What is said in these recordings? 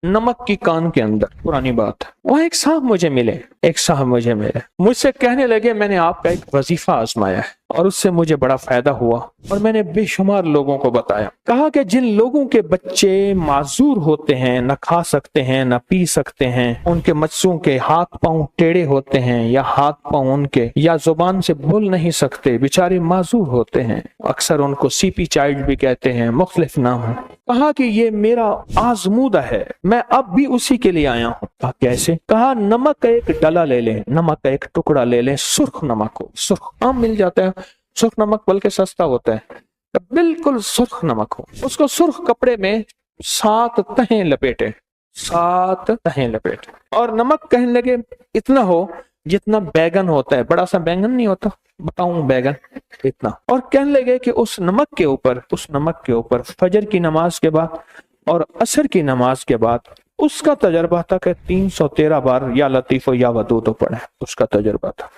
नमक की कान के अंदर, पुरानी बात है। वहां एक साहब मुझे मिले, मुझसे कहने लगे मैंने आपका एक वजीफा आजमाया है और उससे मुझे बड़ा फायदा हुआ और मैंने बेशुमार लोगों को बताया। कहा कि जिन लोगों के बच्चे माजूर होते हैं, न खा सकते हैं न पी सकते हैं, उनके बच्चों के हाथ पांव टेढ़े होते हैं या हाथ पांव उनके या जुबान से बोल नहीं सकते, बेचारे माजूर होते हैं, अक्सर उनको सीपी चाइल्ड भी कहते हैं, मुख्तलिफ नाम है। कहा कि ये मेरा आजमूदा है, मैं अब भी उसी के लिए आया हूँ। कहा कैसे? कहा नमक का एक डला ले लें, नमक का एक टुकड़ा ले लें, सुर्ख नमक हो, सुर्ख आम मिल जाता है, सुर्ख नमक बल्कि सस्ता होता है, बिल्कुल सुर्ख नमक हो, उसको सुर्ख कपड़े में 7 तहें लपेटे, 7 तहें लपेटे, और नमक कहने लगे इतना हो जितना बैगन होता है, बड़ा सा बैंगन नहीं होता, बताऊं बैगन इतना। और कहने लगे कि उस नमक के ऊपर फजर की नमाज के बाद और असर की नमाज के बाद उसका तजर्बा था कि 313 बार या लतीफो या वदूदो पढ़े, उसका तजर्बा था।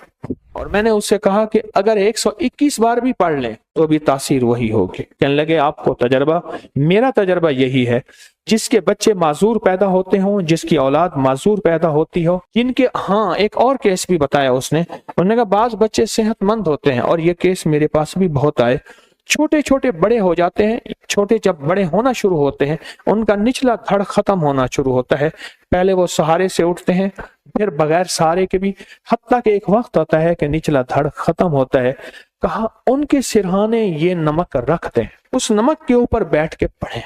और मैंने उससे कहा कि अगर 121 बार भी पढ़ लें तो भी तासीर वही होगी। कहने लगे आपको तजर्बा, मेरा तजर्बा यही है, जिसके बच्चे माजूर पैदा होते हों, जिसकी औलाद माजूर पैदा होती हो, जिनके, हाँ एक और केस भी बताया उसने, उन्होंने कहा बाज बच्चे सेहतमंद होते हैं और ये केस मेरे पास भी बहुत आए, छोटे छोटे बड़े हो जाते हैं, छोटे जब बड़े होना शुरू होते हैं उनका निचला धड़ खत्म होना शुरू होता है, पहले वो सहारे से उठते हैं फिर बगैर सहारे के भी, हत्ता के एक वक्त आता है कि निचला धड़ खत्म होता है। कहा उनके सिरहाने ये नमक रख दें, उस नमक के ऊपर बैठ के पढ़ें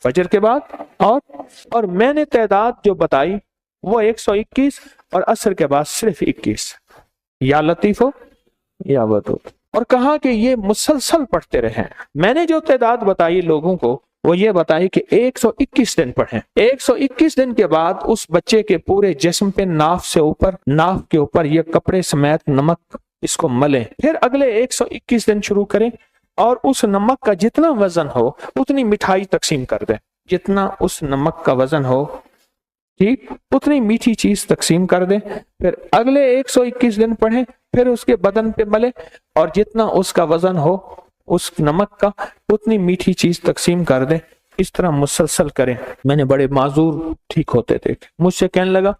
फजर के बाद, और मैंने तादाद जो बताई वो 121 और असर के बाद सिर्फ 21, या लतीफो या वदूद। और कहा कि ये मुसलसल पढ़ते रहें। मैंने जो तादाद बताई लोगों को वो ये बताई कि 121 दिन पढ़ें, 121 दिन के बाद उस बच्चे के पूरे जिस्म पे नाफ के ऊपर ये कपड़े समेत नमक इसको मलें, फिर अगले 121 दिन शुरू करें और उस नमक का जितना वजन हो उतनी मिठाई तकसीम कर दें, जितना उस नमक का वजन हो ठीक उतनी मीठी चीज तकसीम कर दें, फिर अगले 121 दिन पढ़ें, फिर उसके बदन पे मले और जितना उसका वजन हो उस नमक का उतनी मीठी चीज तकसीम कर दें, इस तरह मुसलसल करें। मैंने बड़े माजूर ठीक होते देखे। मुझसे कहने लगा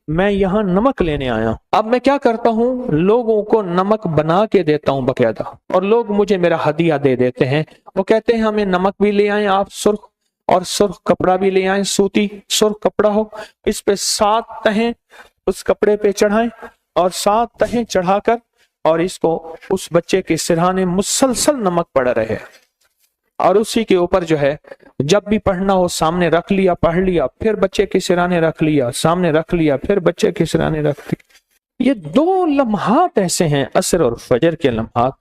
मैं यहाँ नमक लेने आया, अब मैं क्या करता हूँ, लोगों को नमक बना के देता हूँ बकायदा, और लोग मुझे मेरा हदिया दे देते हैं, वो कहते हैं हमें नमक भी ले आए आप सुर्ख, और सुर्ख कपड़ा भी ले आए, सूती सुर्ख कपड़ा हो, इस पे 7 तहें उस कपड़े पे चढ़ाएं और 7 तहें चढ़ाकर और इसको उस बच्चे के सिरहाने मुसलसल नमक पड़ रहे, और उसी के ऊपर जो है जब भी पढ़ना हो सामने रख लिया, पढ़ लिया, फिर बच्चे के सिरहाने रख लिया, सामने रख लिया, फिर बच्चे के सिरहाने रख लिया। ये 2 लम्हात ऐसे हैं, असर और फजर के लम्हात,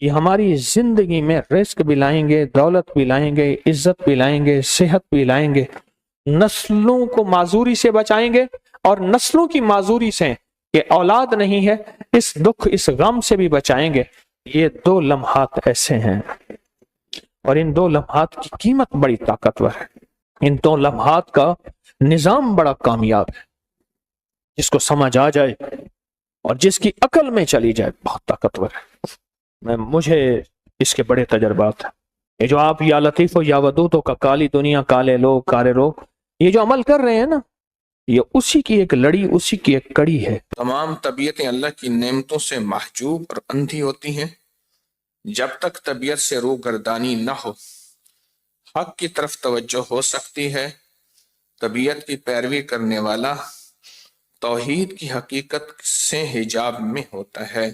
ये हमारी जिंदगी में रिस्क भी लाएंगे, दौलत भी लाएंगे, इज्जत भी लाएंगे, सेहत भी लाएंगे, नस्लों को माजूरी से बचाएंगे, और नस्लों की माजूरी से कि औलाद नहीं है इस दुख इस गम से भी बचाएंगे। ये 2 लम्हात ऐसे हैं और इन 2 लम्हात की कीमत बड़ी ताकतवर है, इन 2 लम्हात का निजाम बड़ा कामयाब है, जिसको समझ आ जाए और जिसकी अकल में चली जाए बहुत ताकतवर है। मुझे इसके बड़े तजर्बात हैं। ये जो आप या लतीफो या वदूदो का काली दुनिया काले लोग कारे रोग ये जो अमल कर रहे हैं ना, ये उसी की एक लड़ी, उसी की एक कड़ी है। तमाम तबीयतें अल्लाह की नेमतों से महजूब और अंधी होती हैं। जब तक तबीयत से रूगर्दानी न हो हक की तरफ तवज्जो हो सकती है। तबीयत की पैरवी करने वाला तौहीद की हकीकत से हिजाब में होता है,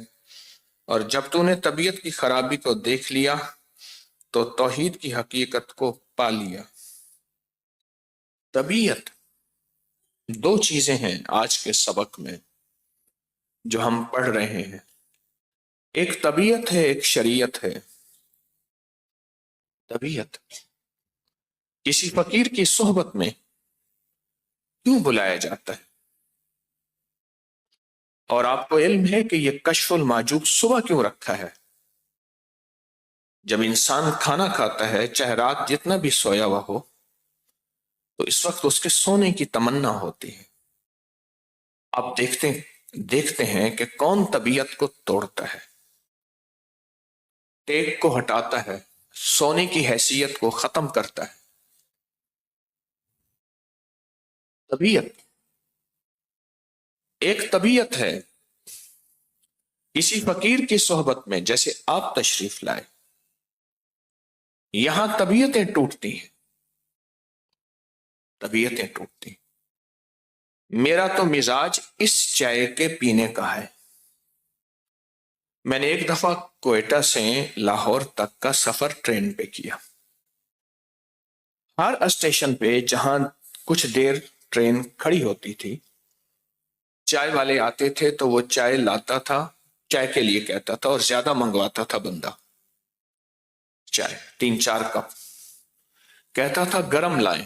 और जब तूने तबीयत की खराबी को देख लिया तो तौहीद की हकीकत को पा लिया। तबीयत 2 चीजें हैं आज के सबक में जो हम पढ़ रहे हैं, एक तबीयत है, एक शरीयत है। तबीयत, किसी फकीर की सोहबत में क्यों बुलाया जाता है, और आपको इल्म है कि यह कश्फुल माजूब सुबह क्यों रखा है। जब इंसान खाना खाता है चाहे रात जितना भी सोया हुआ हो तो इस वक्त उसके सोने की तमन्ना होती है। आप देखते हैं कि कौन तबीयत को तोड़ता है, टेक को हटाता है, सोने की हैसियत को खत्म करता है। طبیعت ایک طبیعت ہے کسی فقیر کی صحبت میں، جیسے آپ تشریف لائے، یہاں طبیعتیں ٹوٹتی ہیں، طبیعتیں ٹوٹتی ہیں۔ میرا تو مزاج اس چائے کے پینے کا ہے۔ میں نے ایک دفعہ کوئٹہ سے لاہور تک کا سفر ٹرین پہ کیا۔ ہر اسٹیشن پہ جہاں کچھ دیر ٹرین کھڑی ہوتی تھی، چائے والے آتے تھے تو وہ چائے لاتا تھا، چائے کے لیے کہتا تھا اور زیادہ منگواتا تھا بندہ، چائے 3-4 کپ، کہتا تھا گرم لائیں۔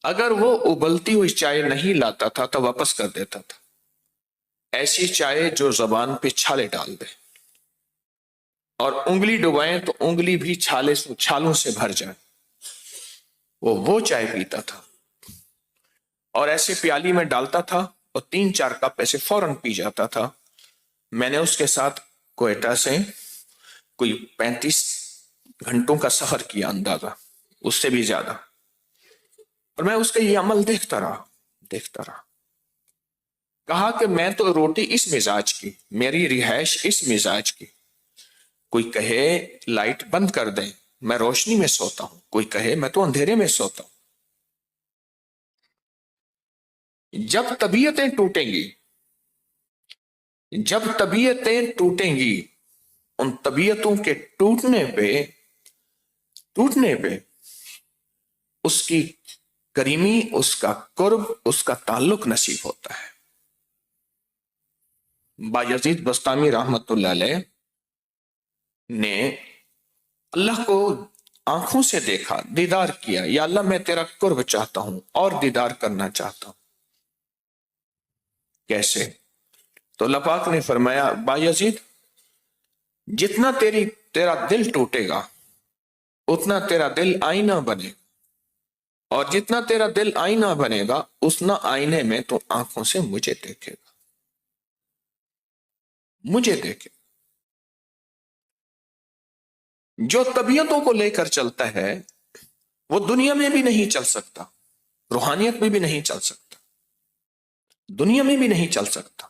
اگر وہ ابلتی ہوئی چائے نہیں لاتا تھا تو واپس کر دیتا تھا۔ ایسی چائے جو زبان پہ چھالے ڈال دے اور انگلی ڈبائیں تو انگلی بھی چھالوں سے بھر جائے، وہ چائے پیتا تھا اور ایسے پیالی میں ڈالتا تھا اور 3-4 کپ ایسے فوراً پی جاتا تھا۔ میں نے اس کے ساتھ کوئٹہ سے کوئی 35 گھنٹوں کا سفر کیا، اندازہ اس سے بھی زیادہ، اور میں اس کا یہ عمل دیکھتا رہا۔ کہا کہ میں تو روٹی اس مزاج کی، میری رہائش اس مزاج کی، کوئی کہے لائٹ بند کر دیں میں روشنی میں سوتا ہوں، کوئی کہے میں تو اندھیرے میں سوتا ہوں۔ جب طبیعتیں ٹوٹیں گی، ان طبیعتوں کے ٹوٹنے پہ اس کی کریمی، اس کا قرب، اس کا تعلق نصیب ہوتا ہے۔ بایزید بستامی رحمت اللہ علیہ نے اللہ کو آنکھوں سے دیکھا، دیدار کیا، یا اللہ میں تیرا قرب چاہتا ہوں اور دیدار کرنا چاہتا ہوں۔ کیسے؟ تو اللہ پاک نے فرمایا بایزید جتنا تیرا دل ٹوٹے گا اتنا تیرا دل آئینہ بنے، اور جتنا تیرا دل آئینہ بنے گا اتنا آئینے میں تو آنکھوں سے مجھے دیکھے گا، مجھے دیکھے۔ جو طبیعتوں کو لے کر چلتا ہے وہ دنیا میں بھی نہیں چل سکتا، روحانیت میں بھی نہیں چل سکتا، دنیا میں بھی نہیں چل سکتا۔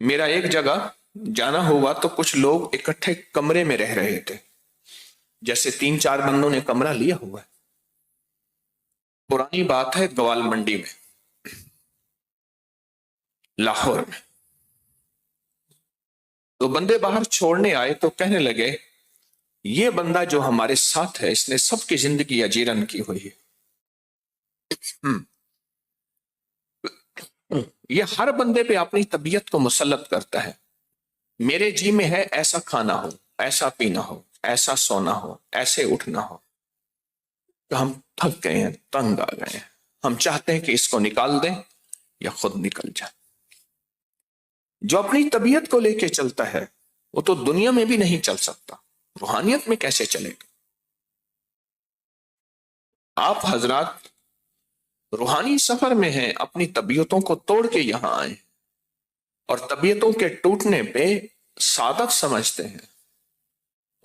میرا ایک جگہ جانا ہوا تو کچھ لوگ اکٹھے کمرے میں رہ رہے تھے، جیسے 3-4 بندوں نے کمرہ لیا ہوا ہے۔ پرانی بات ہے، گوال منڈی میں، لاہور میں، تو بندے باہر چھوڑنے آئے تو کہنے لگے یہ بندہ جو ہمارے ساتھ ہے اس نے سب کی زندگی اجیرن کی ہوئی ہے، یہ ہر بندے پہ اپنی طبیعت کو مسلط کرتا ہے۔ میرے جی میں ہے ایسا کھانا ہو، ایسا پینا ہو، ایسا سونا ہو، ایسے اٹھنا ہو، تو ہم تھک گئے ہیں، تنگ آ گئے ہیں، ہم چاہتے ہیں کہ اس کو نکال دیں یا خود نکل جائے۔ جو اپنی طبیعت کو لے کے چلتا ہے وہ تو دنیا میں بھی نہیں چل سکتا، روحانیت میں کیسے چلے گا؟ آپ حضرات روحانی سفر میں ہیں، اپنی طبیعتوں کو توڑ کے یہاں آئے اور طبیعتوں کے ٹوٹنے پہ سعادت سمجھتے ہیں،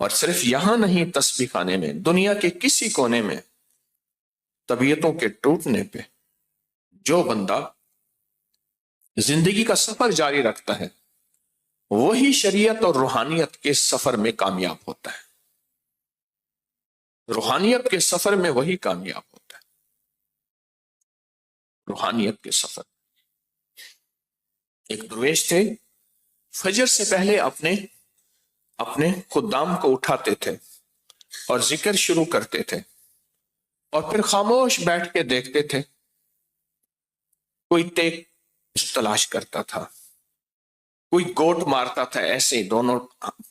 اور صرف یہاں نہیں، تسبیح خانے میں، دنیا کے کسی کونے میں طبیعتوں کے ٹوٹنے پہ جو بندہ زندگی کا سفر جاری رکھتا ہے وہی شریعت اور روحانیت کے سفر میں کامیاب ہوتا ہے، روحانیت کے سفر میں وہی کامیاب ہوتا ہے، روحانیت کے سفر۔ ایک درویش تھے، فجر سے پہلے اپنے خدام کو اٹھاتے تھے اور ذکر شروع کرتے تھے، اور پھر خاموش بیٹھ کے دیکھتے تھے، کوئی ٹیک تلاش کرتا تھا، کوئی گوٹ مارتا تھا، ایسے دونوں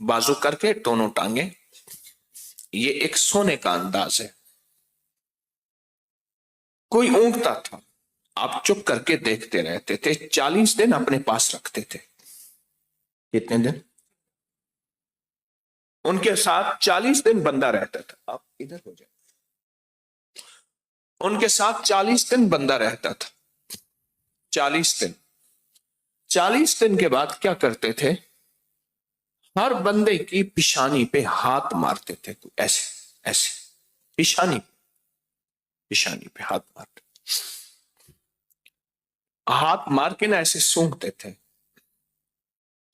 بازو کر کے دونوں ٹانگیں، یہ ایک سونے کا انداز ہے۔ کوئی اونگتا تھا، آپ چپ کر کے دیکھتے رہتے تھے، 40 دن اپنے پاس رکھتے تھے۔ کتنے دن؟ ان کے ساتھ 40 دن بندہ رہتا تھا، آپ ادھر ہو جائیں، ان کے ساتھ 40 دن بندہ رہتا تھا، 40 دن کے بعد کیا کرتے تھے؟ ہر بندے کی پیشانی پہ ہاتھ مارتے تھے، تو ایسے پیشانی پہ ہاتھ مارتے، हाथ मार के ना ऐसे सूंघते थे,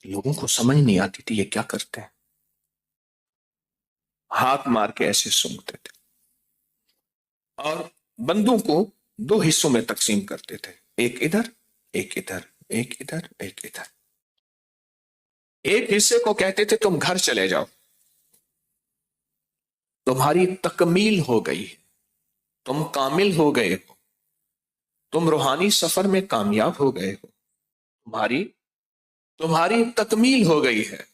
लोगों को समझ नहीं आती थी ये क्या करते हैं, हाथ मार के ऐसे सूंघते थे। और बंदूक को दो हिस्सों में तकसीम करते थे, एक इधर एक इधर, एक इधर एक इधर। एक हिस्से को कहते थे तुम घर चले जाओ, तुम्हारी तकमील हो गई है, तुम कामिल हो गए हो, तुम रूहानी सफर में कामयाब हो गए हो, तुम्हारी तकमील हो गई है।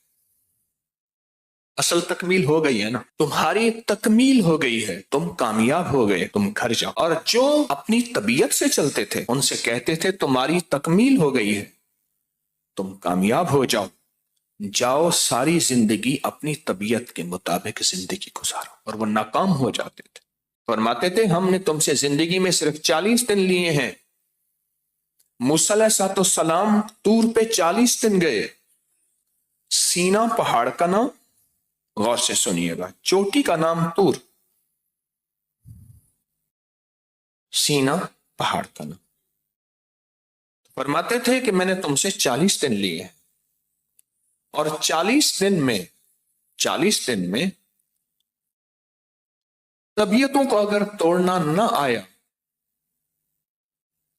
असल तकमील हो गई है ना, तुम्हारी तकमील हो गई है, तुम कामयाब हो गए, तुम घर जाओ। और जो अपनी तबीयत से चलते थे उनसे कहते थे तुम्हारी तकमील हो गई है, तुम कामयाब हो जाओ, जाओ सारी जिंदगी अपनी तबीयत के मुताबिक जिंदगी गुजारो। और वो नाकाम हो जाते थे। फरमाते थे हमने तुमसे जिंदगी में सिर्फ 40 दिन लिए हैं। मूसा अलैहिस्सलाम तूर पे 40 दिन गए। सीना पहाड़ का नाम, गौर से सुनिएगा, चोटी का नाम तूर, सीना पहाड़ का नाम। फरमाते थे कि मैंने तुमसे 40 दिन लिए हैं और 40 दिन में तबीयतों को अगर तोड़ना ना आया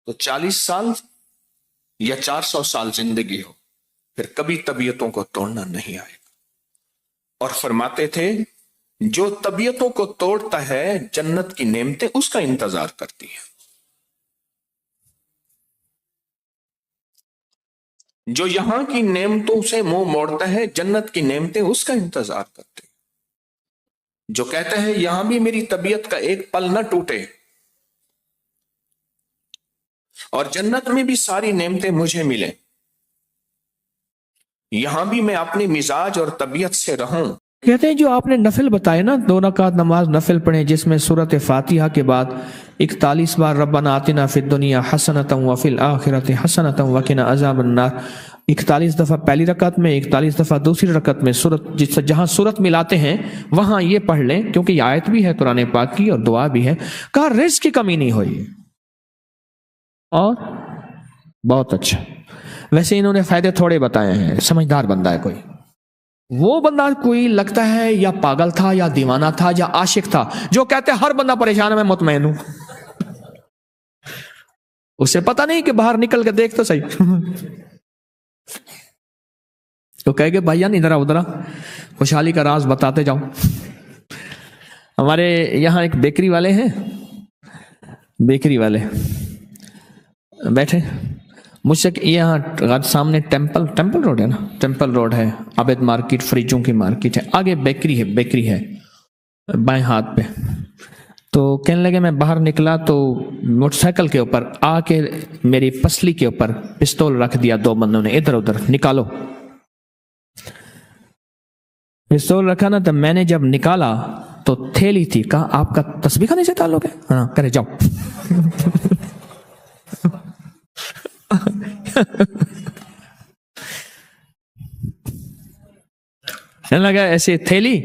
तो 40 साल या 400 साल जिंदगी हो, फिर कभी तबीयतों को तोड़ना नहीं आएगा। और फरमाते थे जो तबीयतों को तोड़ता है जन्नत की नेमतें उसका इंतजार करती है, जो यहां की नेमतों से मुंह मोड़ता है जन्नत की नेमतें उसका इंतजार करती है। जो कहता है यहां भी मेरी तबीयत का एक पल न टूटे और जन्नत में भी सारी नेमतें मुझे मिले, यहां भी मैं अपने मिजाज और तबीयत से रहूं। कहते हैं जो आपने नफिल बताए ना, 2 रकात नमाज नफिल पढ़े जिसमें सूरत फातिहा के बाद 41 बार रब्बना आतिना फिद दुनिया हसनतम व फिल आखिरति हसनतम व किना अज़ाबन नार, 41 दफा पहली रकात में, 41 दफा दूसरी रकात में सूरत, जिससे जहां सूरत मिलाते हैं वहां ये पढ़ लें, क्योंकि ये आयत भी है कुरान पाक की और दुआ भी है। कहा रिज़्क़ की कमी नहीं हुई। और बहुत अच्छा, वैसे इन्होंने फायदे थोड़े बताए हैं, समझदार बंदा है कोई। वो बंदा कोई लगता है या पागल था या दीवाना था या आशिक था जो कहते हर बंदा परेशान है मैं मुतमैन हूं। उसे पता नहीं कि बाहर निकल के देख तो सही। तो कहेंगे भाईजान इधर उधर खुशहाली का राज बताते जाओ। हमारे यहां एक बेकरी वाले हैं, बेकरी वाले बैठे मुझसे, यहाँ सामने टेम्पल रोड है ना, टेम्पल रोड है, आबिद मार्केट, फ्रिजों की मार्केट है, आगे बेकरी है बाएं हाथ पे। तो कहने लगे मैं बाहर निकला तो मोटरसाइकिल के ऊपर आके मेरी पसली के ऊपर पिस्तौल रख दिया, 2 बंदों ने, इधर उधर निकालो। पिस्तौल रखा ना, तो मैंने जब निकाला तो थैली थी। कहा आपका तस्बीह खाने से ताल्लुक है? हाँ, करे जाओ। लगा ऐसे थैली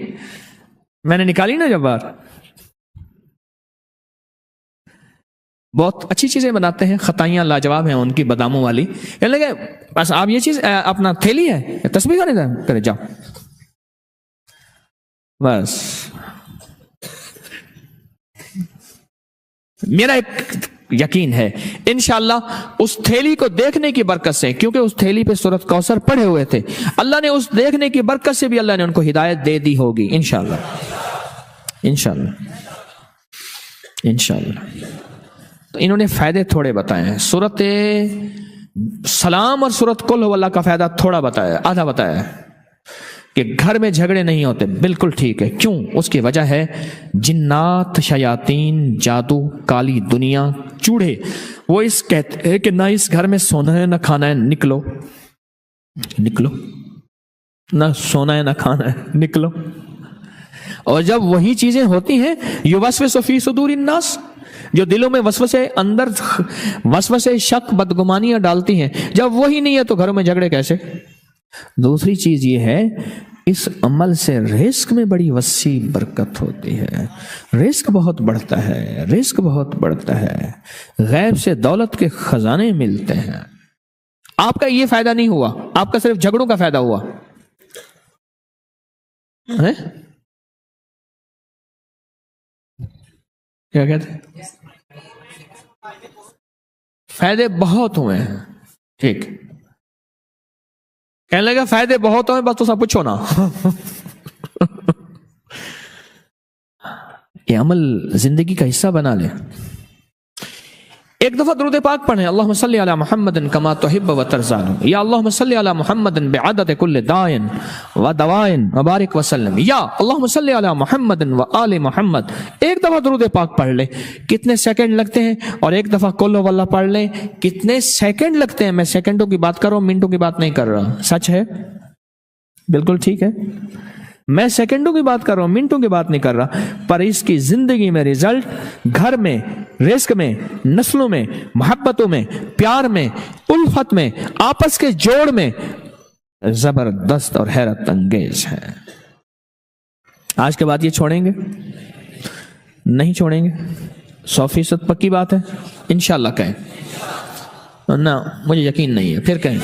मैंने निकाली ना जब बाहर। बहुत अच्छी चीजें बनाते हैं, खताइयां लाजवाब हैं उनकी, बादामों वाली। लगे बस आप ये चीज अपना थैली है, तस्बीह खाने करे जाओ बस। मेरा एक यकीन है इंशाअल्लाह उस थैली को देखने की बरकत से, क्योंकि उस थैली पे सूरत कौसर पढ़े हुए थे, अल्लाह ने उस देखने की बरकत से भी अल्लाह ने उनको हिदायत दे दी होगी इंशाअल्लाह, इंशाअल्लाह, इंशाअल्लाह। तो इन्होंने फायदे थोड़े बताए हैं। सूरत सलाम और सूरत कुल हुवल्लाह का फायदा थोड़ा बताया, आधा बताया है कि घर में झगड़े नहीं होते, बिल्कुल ठीक है। क्यों? उसकी वजह है जिन्नात, शयातीन, जादू, काली दुनिया, चूड़े, वो इस कहते हैं कि ना इस घर में सोना है ना खाना है, निकलो निकलो, ना सोना है ना खाना है, निकलो। और जब वही चीजें होती हैं युवस्विसु फी सुदूरिन नास, जो दिलों में वसवसे, अंदर वसवसे, शक, बदगुमानियां डालती हैं, जब वही नहीं है तो घरों में झगड़े कैसे? दूसरी चीज ये है اس عمل سے رزق میں بڑی وسیع برکت ہوتی ہے، رزق بہت بڑھتا ہے، رزق بہت بڑھتا ہے، غیب سے دولت کے خزانے ملتے ہیں۔ آپ کا یہ فائدہ نہیں ہوا، آپ کا صرف جھگڑوں کا فائدہ ہوا ہے؟ کیا کہتے ہیں؟ فائدے بہت ہوئے ہیں، ٹھیک، کہنے لگا فائدے بہت ہوئے، بس تو سب پوچھو نا۔ یہ عمل زندگی کا حصہ بنا لے۔ ایک دفعہ درود پاک پڑھیں، اللہم صلی علی محمد کما تحب و ترضا، یا اللہم صلی علی محمد بعدد کل دائن و دوائن وبارک وسلم، یا اللہم صلی علی محمد و آل محمد۔ ایک دفعہ درود پاک پڑھ لیں، کتنے سیکنڈ لگتے ہیں؟ اور ایک دفعہ قل ہو اللہ پڑھ لیں، کتنے سیکنڈ لگتے ہیں؟ میں سیکنڈوں کی بات کر رہا ہوں، منٹوں کی بات نہیں کر رہا، سچ ہے؟ بالکل ٹھیک ہے، میں سیکنڈوں کی بات کر رہا ہوں، منٹوں کی بات نہیں کر رہا، پر اس کی زندگی میں رزلٹ، گھر میں، رزق میں، نسلوں میں، محبتوں میں، پیار میں، الفت میں، آپس کے جوڑ میں زبردست اور حیرت انگیز ہے۔ آج کے بعد یہ چھوڑیں گے؟ نہیں چھوڑیں گے، 100% پکی بات ہے، انشاءاللہ کہیں نہ، مجھے یقین نہیں ہے، پھر کہیں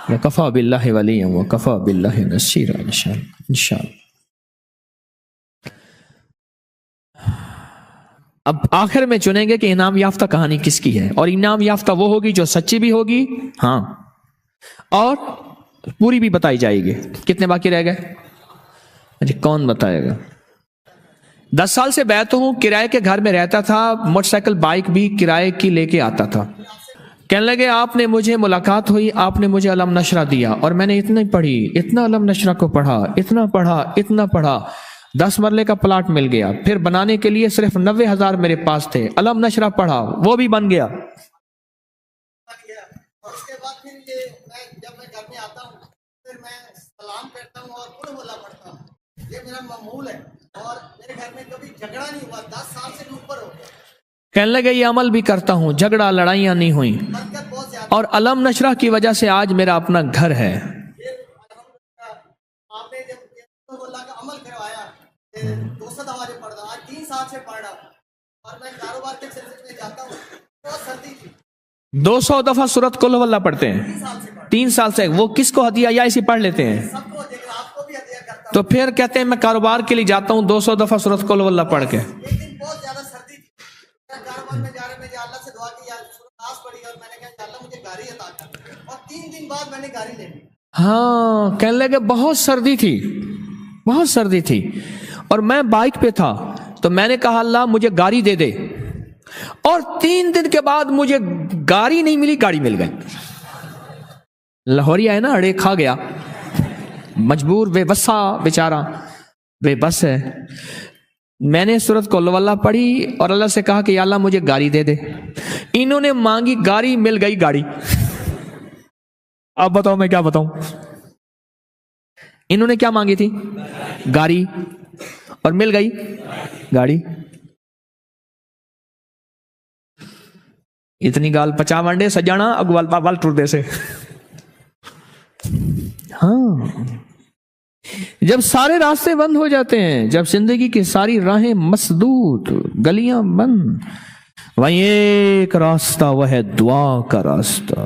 وَكَفَى بِاللَّهِ وَلِيًّا وَكَفَى بِاللَّهِ نَصِيرًا، انشاءاللہ۔ اب آخر میں چنیں گے کہ انعام یافتہ کہانی کس کی ہے، اور انعام یافتہ وہ ہوگی جو سچی بھی ہوگی، ہاں، اور پوری بھی بتائی جائے گی۔ کتنے باقی رہ گئے؟ اچھا، کون بتائے گا؟ 10 سال سے بیعت ہوں، کرائے کے گھر میں رہتا تھا، موٹر سائیکل بائک بھی کرائے کی لے کے آتا تھا۔ کہنے لگے آپ نے مجھے ملاقات ہوئی، آپ نے مجھے علم نشرہ دیا، اور میں نے اتنی پڑھی، اتنا علم نشرہ کو پڑھا، اتنا پڑھا، 10 مرلے کا پلاٹ مل گیا، پھر بنانے کے لیے صرف 90,000 میرے پاس تھے، علم نشرہ پڑھا، وہ بھی بن گیا۔ اور اس کے بعد پھر یہ جب میں گھر میں آتا ہوں پھر میں سلام کرتا ہوں اور قل ہو اللہ پڑھتا ہوں، یہ میرا معمول ہے، اور میرے گھر میں کبھی جھگڑا نہیں ہوا، 10 سال سے بھی اوپر ہو گیا۔ کہنے لگے یہ عمل بھی کرتا ہوں، جھگڑا لڑائیاں نہیں ہوئیں، برکت بہت زیادہ، اور علم نشرہ کی وجہ سے آج میرا اپنا گھر ہے۔ آپ نے جب قل ہو اللہ کا عمل کروایا، 200 دفعہ جو پڑھ رہا، آج 3 سال سے پڑھ رہا، اور میں کاروبار کے سلسلے میں جاتا ہوں، بہت سردی تھی، 200 دفعہ سورۃ قل ہو اللہ پڑھتے ہیں 3 سال سے۔ وہ کس کو ہدیہ یا اسی پڑھ لیتے ہیں؟ سب کو دے گا، آپ کو بھی ہدیہ کرتا ہوں۔ تو پھر کہتے ہیں میں کاروبار کے لیے جاتا ہوں 200 دفعہ سورۃ قل ہو اللہ پڑھ کے۔ ایک دن بہت زیادہ سردی تھی، میں کاروبار میں جا رہے میں اللہ سے دعا کی، یا سورۃ ناس پڑھی، اور میں نے کہا کہ اللہ مجھے گاڑی عطا کر، اور 3 دن بعد میں نے گاڑی لے لی۔ ہاں، کہنے لگے بہت سردی تھی، بہت سردی تھی، اور میں بائک پہ تھا، تو میں نے کہا اللہ مجھے گاڑی دے دے، اور 3 دن کے بعد مجھے گاڑی نہیں ملی، گاڑی مل گئی۔ لاہوریا ہے نا، اڑے کھا گیا، مجبور، بے بسا بیچارہ، بے بس ہے۔ میں نے سورۃ قل ہو اللہ پڑھی اور اللہ سے کہا کہ یا اللہ مجھے گاڑی دے دے۔ انہوں نے مانگی گاڑی، مل گئی گاڑی۔ اب بتاؤ میں کیا بتاؤں؟ انہوں نے کیا مانگی تھی؟ گاڑی، اور مل گئی گاڑی۔ اتنی گال 50 ونڈے سجانا اگوال بال ٹر دے سے۔ ہاں، جب سارے راستے بند ہو جاتے ہیں، جب زندگی کی ساری راہیں مسدود، گلیاں بند، وہیں ایک راستہ، وہ ہے دعا کا راستہ۔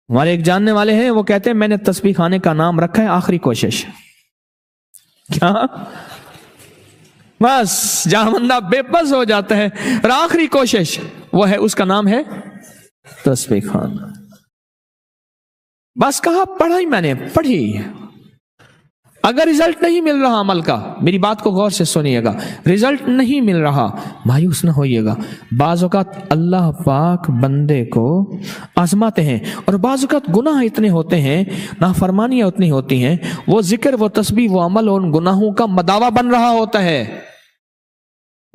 ہمارے ایک جاننے والے ہیں، وہ کہتے ہیں میں نے تسبیح خانے کا نام رکھا ہے آخری کوشش۔ کیا؟ بس جہاں بندہ بے بس ہو جاتا ہے، اور آخری کوشش وہ ہے، اس کا نام ہے تسبیح خانہ۔ بس کہا پڑھائی، میں نے پڑھی، اگر رزلٹ نہیں مل رہا عمل کا، میری بات کو غور سے سنیے گا، رزلٹ نہیں مل رہا، مایوس نہ ہوئیے گا۔ بعض اوقات اللہ پاک بندے کو آزماتے ہیں، اور بعض اوقات گناہ اتنے ہوتے ہیں، نافرمانیاں اتنی ہوتی ہیں، وہ ذکر، وہ تسبیح، وہ عمل ان گناہوں کا مداوا بن رہا ہوتا ہے۔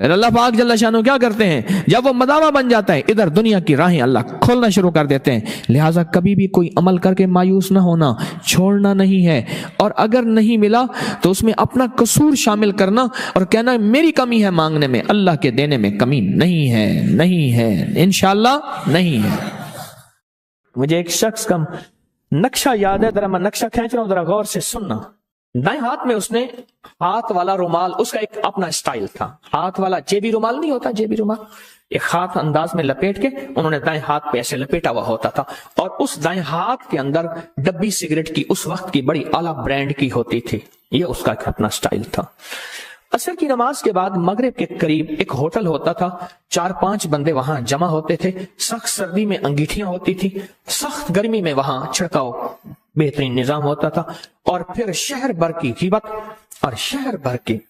اللہ پاک جل شانہ کیا کرتے ہیں؟ جب وہ مداوا بن جاتا ہے، ادھر دنیا کی راہیں اللہ کھولنا شروع کر دیتے ہیں۔ لہٰذا کبھی بھی کوئی عمل کر کے مایوس نہ ہونا، چھوڑنا نہیں ہے، اور اگر نہیں ملا تو اس میں اپنا قصور شامل کرنا اور کہنا میری کمی ہے مانگنے میں، اللہ کے دینے میں کمی نہیں ہے، نہیں ہے، انشاءاللہ نہیں ہے۔ مجھے ایک شخص کا नक्शा याद है, जरा मैं नक्शा खींच रहा हूं, जरा गौर से सुनना। दाएं हाथ में उसने हाथ वाला रुमाल, उसका एक अपना स्टाइल था, हाथ वाला जेबी रुमाल नहीं होता, जेबी रुमाल एक हाथ अंदाज में लपेट के उन्होंने दाएं हाथ पे ऐसे लपेटा हुआ होता था, और उस दाएं हाथ के अंदर डब्बी सिगरेट की उस वक्त की बड़ी आला ब्रांड की होती थी। ये उसका एक अपना स्टाइल था। असर की नमाज के बाद मगरिब के करीब एक होटल होता था, 4-5 बंदे वहां जमा होते थे। सख्त सर्दी में अंगीठियां होती थी, सख्त गर्मी में वहां छिड़काव बेहतरीन निजाम होता था। और फिर शहर भर की ग़ीबत और शहर भर की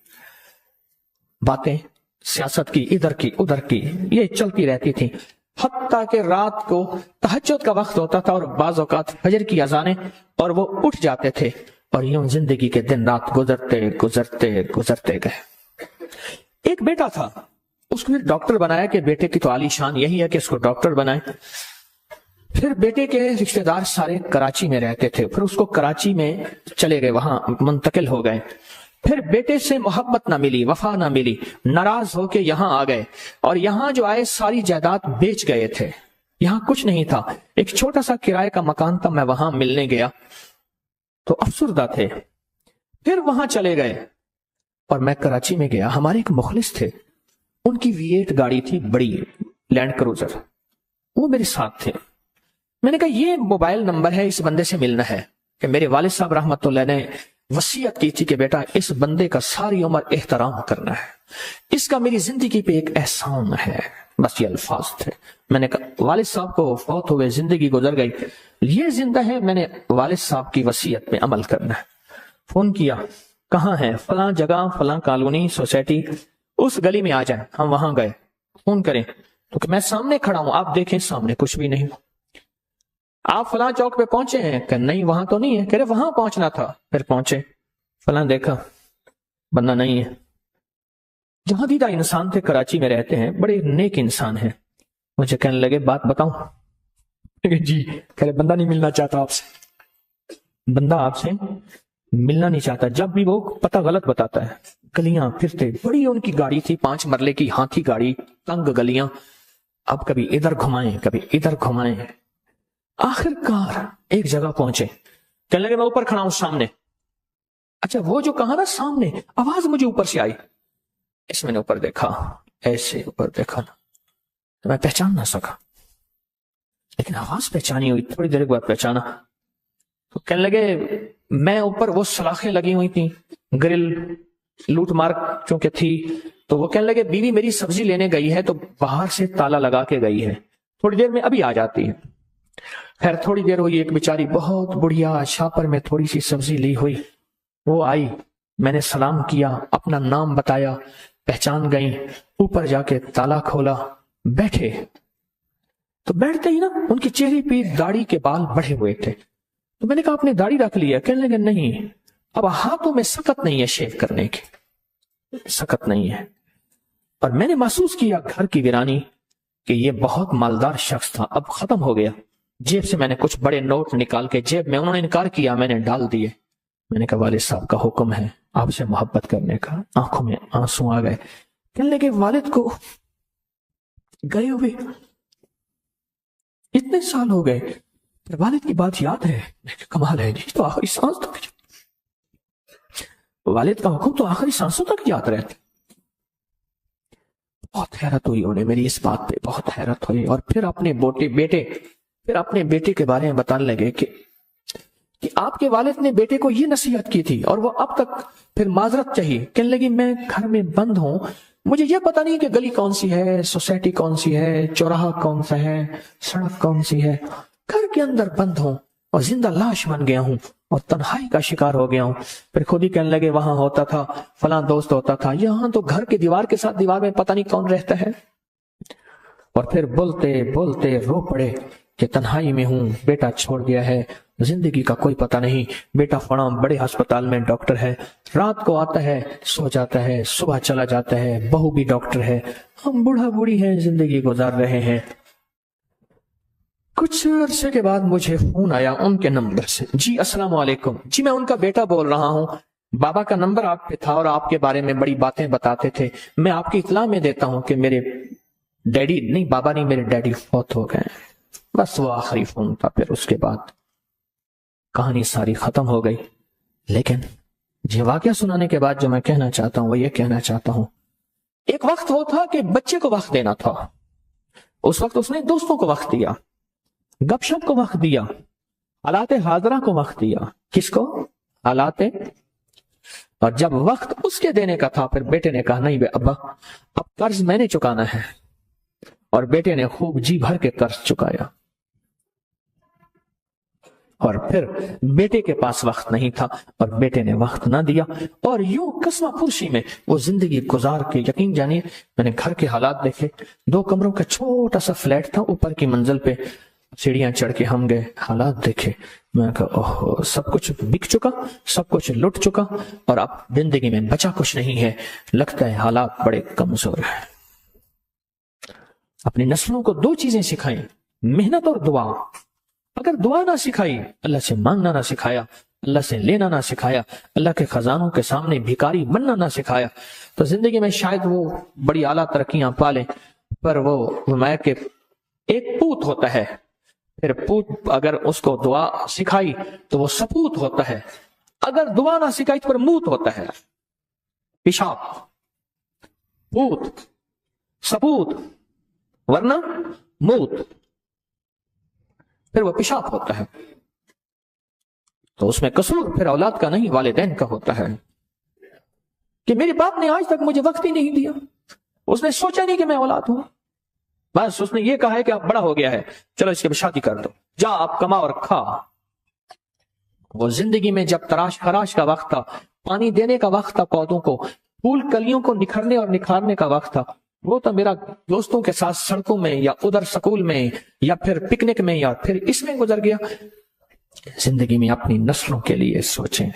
बातें, सियासत की, इधर की उधर की, ये चलती रहती थी। हत्ता के रात को तहज्जुद का वक्त होता था और बाज़ औक़ात फजर की अज़ानें, और वो उठ जाते थे। और यूं जिंदगी के दिन रात गुजरते गुजरते गुजरते गए। एक बेटा था, उसको फिर डॉक्टर बनाया कि बेटे की तो आलीशान यही है कि इसको डॉक्टर बनाए। फिर बेटे के रिश्तेदार सारे कराची में रहते थे, फिर उसको कराची में चले गए, वहां मुंतकिल हो गए। फिर बेटे से मोहब्बत ना मिली, वफा ना मिली, नाराज होके यहां आ गए, और यहां जो आए सारी जायदाद बेच गए थे। यहां कुछ नहीं था, एक छोटा सा किराए का मकान था, मैं वहां मिलने गया तो अफसुर्दा थे। फिर वहां चले गए और मैं कराची में गया, हमारे एक मुखलिस थे, उनकी V8 गाड़ी थी, बड़ी लैंड क्रूजर, वो मेरे साथ थे। मैंने कहा ये मोबाइल नंबर है, इस बंदे से मिलना है, कि मेरे वालिद साहब रहमतुल्लाह ने वसीयत की थी कि बेटा इस बंदे का सारी उम्र एहतराम करना है, इसका मेरी जिंदगी पे एक एहसान है। बस ये अल्फाज थे। मैंने कहा वालिद साहब को फौत हुए, जिंदगी गुजर गई, ये जिंदा है, मैंने वालिद साहब की वसीयत पे अमल करना है। फोन किया, कहाँ है? फलां जगह, फलां कॉलोनी, सोसाइटी, उस गली में आ जाए। हम वहां गए, फोन करें तो मैं सामने खड़ा हूं, आप देखें सामने कुछ भी नहीं। आप फलां चौक पे पहुंचे हैं? कि नहीं वहां तो नहीं है। कह रहे वहां पहुंचना था। फिर पहुंचे, फलां देखा, बंदा नहीं है। जहां दीदा इंसान थे, कराची में रहते हैं, बड़े नेक इंसान हैं। मुझे कहने लगे बात बताऊं? जी। कह रहे बंदा नहीं मिलना चाहता आपसे, बंदा आपसे मिलना नहीं चाहता। जब भी वो पता गलत बताता है। गलियां फिरते, बड़ी उनकी गाड़ी थी, 5 मरले की हाथी गाड़ी, तंग गलियां, अब कभी इधर घुमाएं कभी इधर घुमाएं। आखिरकार एक जगह पहुंचे, कहने लगे मैं ऊपर खड़ा हूं सामने। अच्छा, वो जो कहा ना सामने, आवाज मुझे ऊपर से आई। इस मैंने ऊपर देखा, ऐसे ऊपर देखा ना, तो मैं पहचान ना सका, लेकिन आवाज पहचानी हुई। थोड़ी देर बाद पहचाना तो कहने लगे मैं ऊपर, वो सलाखें लगी हुई थी, ग्रिल लूट मार चूंकि थी, तो वो कहने लगे बीवी मेरी सब्जी लेने गई है, तो बाहर से ताला लगा के गई है, थोड़ी देर में अभी आ जाती है। खैर थोड़ी देर हुई, एक बेचारी बहुत बुढ़िया शापर में थोड़ी सी सब्जी ली हुई, वो आई, मैंने सलाम किया, अपना नाम बताया, पहचान गई, ऊपर जाके ताला खोला, बैठे। तो बैठते ही ना उनके चेहरे पे दाढ़ी के बाल बढ़े हुए थे। तो मैंने कहा आपने दाढ़ी रख लिया? कहने लगे नहीं, अब हाथों में सकत नहीं है शेव करने की, सकत नहीं है। और मैंने महसूस किया घर की वीरानी कि ये बहुत मालदार शख्स था, अब खत्म हो गया। जेब से मैंने कुछ बड़े नोट निकाल के जेब में, उन्होंने इनकार किया, मैंने डाल दिए। मैंने कहा वालिद साहब का हुक्म है आपसे मोहब्बत करने का। आंखों में आंसू आ गए। कहने लगे वालिद को गए हुए इतने साल हो गए, फिर वालिद की बात याद है? कमाल है जी, तो आखिरी सांस तक वालिद का हुक्म तो आखिरी सांसों तक याद रहता। बहुत हैरत हुई उन्हें मेरी इस बात पे, बहुत हैरत हुई। और फिर अपने बेटे के बारे में बताने लगे कि आपके वालिद ने बेटे को ये नसीहत की थी और वो अब तक फिर माजरत चाहिए। कहने लगी मैं घर में बंद हूं, मुझे ये पता नहीं कि गली कौन सी है, सोसाइटी कौन सी है, चौराहा कौन सा है, सड़क कौन सी है, घर के अंदर बंद हूं और जिंदा लाश बन गया हूं और तन्हाई का शिकार हो गया हूं। फिर खुद ही कहने लगे वहां होता था, फलां दोस्त होता था, यहां तो घर के दीवार के साथ दीवार में पता नहीं कौन रहता है। और फिर बोलते बोलते रो पड़े कि तन्हाई में हूं, बेटा छोड़ गया है, जिंदगी का कोई पता नहीं, बेटा फड़ा बड़े अस्पताल में डॉक्टर है, रात को आता है सो जाता है, सुबह चला जाता है, बहू भी डॉक्टर है, हम बूढ़ा बूढ़ी हैं, जिंदगी गुजार रहे हैं। कुछ अरसे के बाद मुझे फोन आया उनके नंबर से, जी अस्सलाम वालेकुम, जी मैं उनका बेटा बोल रहा हूं, बाबा का नंबर आप पे था और आपके बारे में बड़ी बातें बताते थे, मैं आपकी इत्ला में देता हूं कि मेरे डैडी नहीं, बाबा नहीं, मेरे डैडी फौत हो गए। बस वो आखिरी फोन था। फिर उसके बाद کہانی ساری ختم ہو گئی. لیکن یہ واقعہ سنانے کے بعد جو میں کہنا چاہتا ہوں وہ یہ کہنا چاہتا ہوں، ایک وقت وہ تھا کہ بچے کو وقت دینا تھا. اس وقت اس نے دوستوں کو وقت دیا، گپ شپ کو وقت دیا، حالات حاضرہ کو وقت دیا. کس کو؟ حالات. اور جب وقت اس کے دینے کا تھا پھر بیٹے نے کہا نہیں بے ابا اب قرض میں نے چکانا ہے. اور بیٹے نے خوب جی بھر کے قرض چکایا. اور پھر بیٹے کے پاس وقت نہیں تھا اور بیٹے نے وقت نہ دیا، اور یوں قسمہ پرسی میں وہ زندگی گزار کے، یقین جانیے میں نے گھر کے حالات دیکھے. 2 کمروں کا چھوٹا سا فلیٹ تھا، اوپر کی منزل پہ سیڑھیاں چڑھ کے ہم گئے، حالات دیکھے. میں نے کہا اوہ سب کچھ بک چکا، سب کچھ لٹ چکا، اور اب زندگی میں بچا کچھ نہیں ہے. لگتا ہے حالات بڑے کمزور ہیں. اپنی نسلوں کو 2 چیزیں سکھائیں، محنت اور دعا. اگر دعا نہ سکھائی، اللہ سے مانگنا نہ سکھایا، اللہ سے لینا نہ سکھایا، اللہ کے خزانوں کے سامنے بھکاری بننا نہ سکھایا، تو زندگی میں شاید وہ بڑی اعلیٰ ترقیاں پالے، پر وہ فرمایا کہ ایک پوت ہوتا ہے. پھر پوت اگر اس کو دعا سکھائی تو وہ سپوت ہوتا ہے، اگر دعا نہ سکھائی تو پھر موت ہوتا ہے. پیشاب، پوت، سپوت، ورنہ موت، پھر وہ پیشاب ہوتا ہے. تو اس میں قصور پھر اولاد کا نہیں، والدین کا ہوتا ہے کہ میرے باپ نے آج تک مجھے وقت ہی نہیں دیا. اس نے سوچا نہیں کہ میں اولاد ہوں، بس اس نے یہ کہا ہے کہ اب بڑا ہو گیا ہے، چلو اس کے شادی کر دو، جا آپ کما اور کھا. وہ زندگی میں جب تراش خراش کا وقت تھا، پانی دینے کا وقت تھا پودوں کو، پھول کلیوں کو نکھرنے اور نکھارنے کا وقت تھا، وہ تو میرا دوستوں کے ساتھ سڑکوں میں یا ادھر سکول میں یا پھر پکنک میں یا پھر اس میں گزر گیا. زندگی میں اپنی نسلوں کے لیے سوچیں.